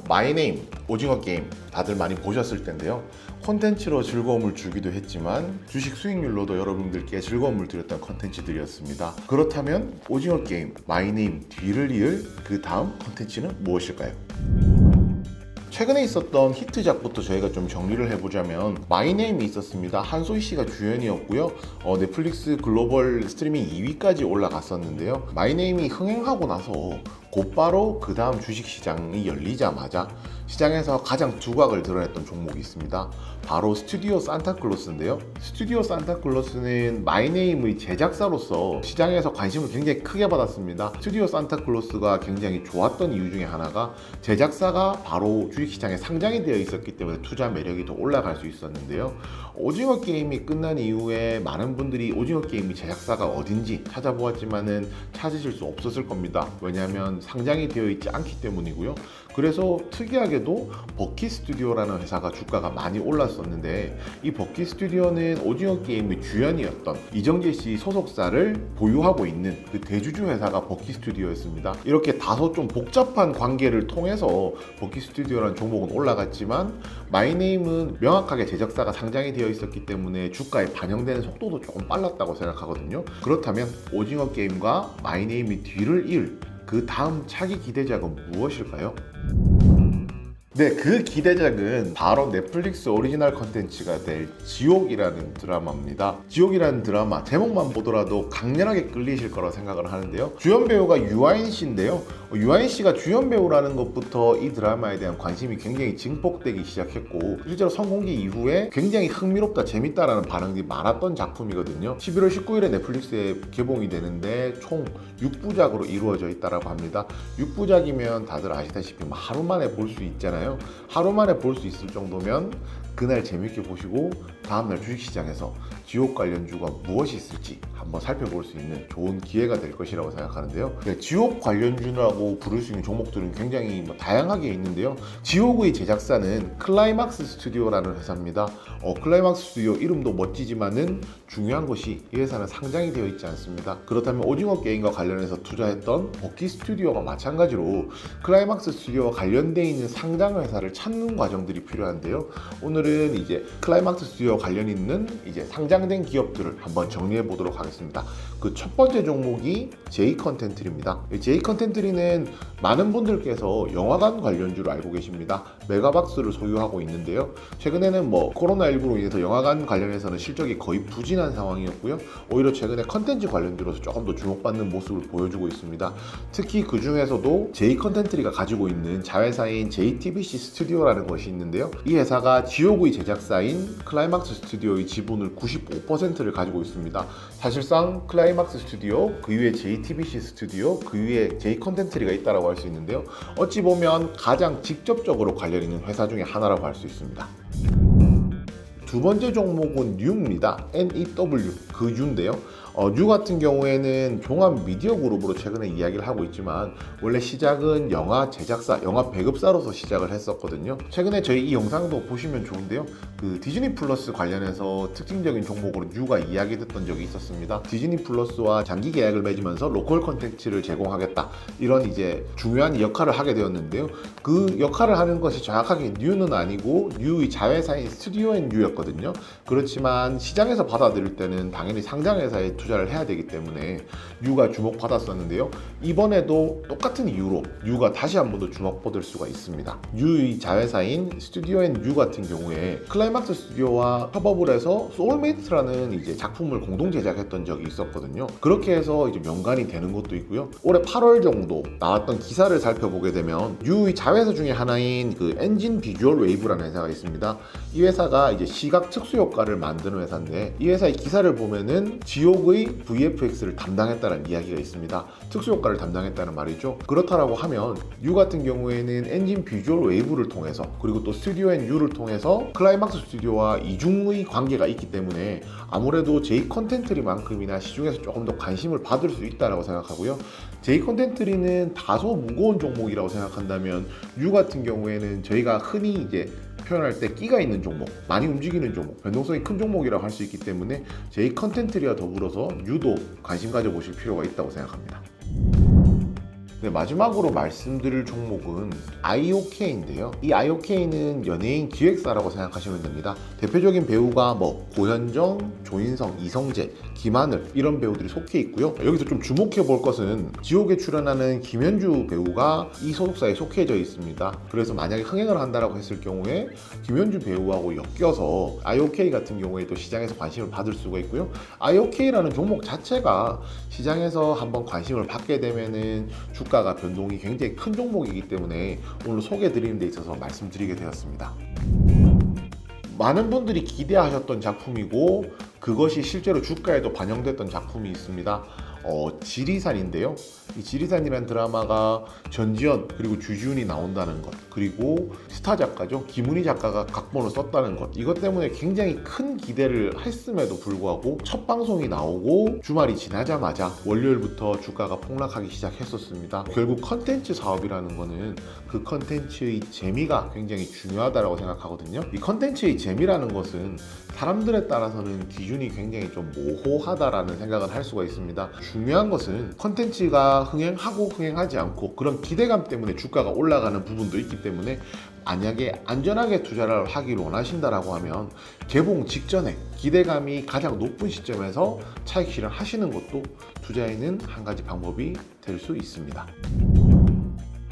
마이네임 오징어 게임 다들 많이 보셨을 텐데요. 콘텐츠로 즐거움을 주기도 했지만 주식 수익률로도 여러분들께 즐거움을 드렸던 콘텐츠들이었습니다. 그렇다면 오징어 게임 마이네임 뒤를 이을 그 다음 콘텐츠는 무엇일까요? 최근에 있었던 히트작부터 저희가 좀 정리를 해보자면 마이네임이 있었습니다. 한소희 씨가 주연이었고요. 넷플릭스 글로벌 스트리밍 2위까지 올라갔었는데요. 마이네임이 흥행하고 나서 곧바로 그 다음 주식시장이 열리자마자 시장에서 가장 두각을 드러냈던 종목이 있습니다. 바로 스튜디오 산타클로스인데요. 스튜디오 산타클로스는 마이네임의 제작사로서 시장에서 관심을 굉장히 크게 받았습니다. 스튜디오 산타클로스가 굉장히 좋았던 이유 중에 하나가 제작사가 바로 주식시장에 상장이 되어 있었기 때문에 투자 매력이 더 올라갈 수 있었는데요. 오징어 게임이 끝난 이후에 많은 분들이 오징어 게임이 제작사가 어딘지 찾아보았지만은 찾으실 수 없었을 겁니다. 왜냐하면 상장이 되어 있지 않기 때문이고요. 그래서 특이하게도 버키 스튜디오라는 회사가 주가가 많이 올랐었는데 이 버키 스튜디오는 오징어 게임의 주연이었던 이정재 씨 소속사를 보유하고 있는 그 대주주 회사가 버키 스튜디오였습니다. 이렇게 다소 좀 복잡한 관계를 통해서 버키 스튜디오라는 종목은 올라갔지만 마이네임은 명확하게 제작사가 상장이 되어 있었기 때문에 주가에 반영되는 속도도 조금 빨랐다고 생각하거든요. 그렇다면 오징어 게임과 마이네임이 뒤를 이을 그 다음 차기 기대작은 무엇일까요? 네, 그 기대작은 바로 넷플릭스 오리지널 컨텐츠가 될 지옥이라는 드라마입니다. 지옥이라는 드라마 제목만 보더라도 강렬하게 끌리실 거라고 생각을 하는데요. 주연 배우가 유아인 씨인데요. 유아인 씨가 주연 배우라는 것부터 이 드라마에 대한 관심이 굉장히 증폭되기 시작했고 실제로 성공기 이후에 굉장히 흥미롭다, 재밌다라는 반응이 많았던 작품이거든요. 11월 19일에 넷플릭스에 개봉이 되는데 총 6부작으로 이루어져 있다고 합니다. 6부작이면 다들 아시다시피 하루 만에 볼 수 있잖아요. 하루 만에 볼 수 있을 정도면 그날 재밌게 보시고 다음날 주식시장에서 지옥 관련주가 무엇이 있을지 한번 살펴볼 수 있는 좋은 기회가 될 것이라고 생각하는데요. 네, 지옥 관련주라고 부를 수 있는 종목들은 굉장히 다양하게 있는데요. 지옥의 제작사는 클라이막스 스튜디오라는 회사입니다. 클라이막스 스튜디오 이름도 멋지지만은 중요한 것이 이 회사는 상장이 되어 있지 않습니다. 그렇다면 오징어 게임과 관련해서 투자했던 버키 스튜디오가 마찬가지로 클라이막스 스튜디오와 관련되어 있는 상장 회사를 찾는 과정들이 필요한데요. 오늘은 이제 클라이막스 스튜디오 관련 있는 이제 상장된 기업들을 한번 정리해 보도록 하겠습니다. 그 첫 번째 종목이 J 컨텐트리입니다. J 컨텐트리는 많은 분들께서 영화관 관련주로 알고 계십니다. 메가박스를 소유하고 있는데요. 최근에는 코로나19로 인해서 영화관 관련해서는 실적이 거의 부진한 상황이었고요. 오히려 최근에 컨텐츠 관련주로서 조금 더 주목받는 모습을 보여주고 있습니다. 특히 그 중에서도 J 컨텐트리가 가지고 있는 자회사인 JTBC 스튜디오라는 것이 있는데요. 이 회사가 지옥의 제작사인 클라이막스 스튜디오의 지분을 95%를 가지고 있습니다. 사실상 클라이막스 스튜디오, 그 위에 JTBC 스튜디오, 그 위에 J 컨텐트리가 있다고 할 수 있는데요. 어찌 보면 가장 직접적으로 관련 있는 회사 중에 하나라고 할 수 있습니다. 두 번째 종목은 뉴입니다. NEW, 그 뉴인데요. 뉴 같은 경우에는 종합 미디어 그룹으로 최근에 이야기를 하고 있지만 원래 시작은 영화 제작사, 영화 배급사로서 시작을 했었거든요. 최근에 저희 이 영상도 보시면 좋은데요. 그 디즈니 플러스 관련해서 특징적인 종목으로 뉴가 이야기됐던 적이 있었습니다. 디즈니 플러스와 장기 계약을 맺으면서 로컬 콘텐츠를 제공하겠다, 이런 이제 중요한 역할을 하게 되었는데요. 그 역할을 하는 것이 정확하게 뉴는 아니고 뉴의 자회사인 스튜디오 앤 뉴였거든요. 그렇지만 시장에서 받아들일 때는 당연히 상장회사에 투자를 해야 되기 때문에 뉴가 주목받았었는데요. 이번에도 똑같은 이유로 뉴가 다시 한 번 더 주목받을 수가 있습니다. 뉴의 자회사인 스튜디오 앤 뉴 같은 경우에 클라이막스 스튜디오와 협업을 해서 소울메이트라는 이제 작품을 공동 제작했던 적이 있었거든요. 그렇게 해서 이제 연관이 되는 것도 있고요. 올해 8월 정도 나왔던 기사를 살펴보게 되면 뉴의 자회사 중에 하나인 그 엔진 비주얼 웨이브라는 회사가 있습니다. 이 회사가 이제 시각 특수 효과를 만드는 회사인데 이 회사의 기사를 보면은 지옥의 VFX를 담당했다는 이야기가 있습니다. 특수 효과를 담당했다는 말이죠. 그렇다라고 하면 뉴 같은 경우에는 엔진 비주얼 웨이브를 통해서 그리고 또 스튜디오 앤 뉴를 통해서 클라이막스 스튜디오와 이중의 관계가 있기 때문에 아무래도 J 컨텐트리만큼이나 시중에서 조금 더 관심을 받을 수 있다고 생각하고요. J 컨텐트리는 다소 무거운 종목이라고 생각한다면 뉴 같은 경우에는 저희가 흔히 이제 표현할 때 끼가 있는 종목, 많이 움직이는 종목, 변동성이 큰 종목이라고 할 수 있기 때문에 J 컨텐트리와 더불어서 뉴도 관심 가져보실 필요가 있다고 생각합니다. 네, 마지막으로 말씀드릴 종목은 IOK인데요. 이 IOK는 연예인 기획사라고 생각하시면 됩니다. 대표적인 배우가 고현정, 조인성, 이성재, 김하늘 이런 배우들이 속해 있고요. 여기서 좀 주목해 볼 것은 지옥에 출연하는 김현주 배우가 이 소속사에 속해져 있습니다. 그래서 만약에 흥행을 한다라고 했을 경우에 김현주 배우하고 엮여서 IOK 같은 경우에도 시장에서 관심을 받을 수가 있고요. IOK라는 종목 자체가 시장에서 한번 관심을 받게 되면은 주가가 변동이 굉장히 큰 종목이기 때문에 오늘 소개해 드리는 데 있어서 말씀드리게 되었습니다. 많은 분들이 기대하셨던 작품이고 그것이 실제로 주가에도 반영됐던 작품이 있습니다. 지리산인데요. 이 지리산이라는 드라마가 전지현 그리고 주지훈이 나온다는 것, 그리고 스타 작가죠, 김은희 작가가 각본을 썼다는 것, 이것 때문에 굉장히 큰 기대를 했음에도 불구하고 첫 방송이 나오고 주말이 지나자마자 월요일부터 주가가 폭락하기 시작했었습니다. 결국 컨텐츠 사업이라는 거는 그 컨텐츠의 재미가 굉장히 중요하다고 생각하거든요. 이 컨텐츠의 재미라는 것은 사람들에 따라서는 기준이 굉장히 좀 모호하다라는 생각을 할 수가 있습니다. 중요한 것은 컨텐츠가 흥행하고 흥행하지 않고 그런 기대감 때문에 주가가 올라가는 부분도 있기 때문에 만약에 안전하게 투자를 하길 원하신다라고 하면 개봉 직전에 기대감이 가장 높은 시점에서 차익 실현하시는 것도 투자에는 한 가지 방법이 될 수 있습니다.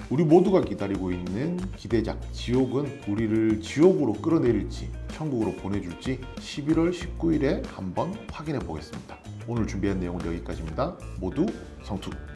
우리 모두가 기다리고 있는 기대작 지옥은 우리를 지옥으로 끌어내릴지 천국으로 보내줄지 11월 19일에 한번 확인해 보겠습니다. 오늘 준비한 내용은 여기까지입니다. 모두 성투!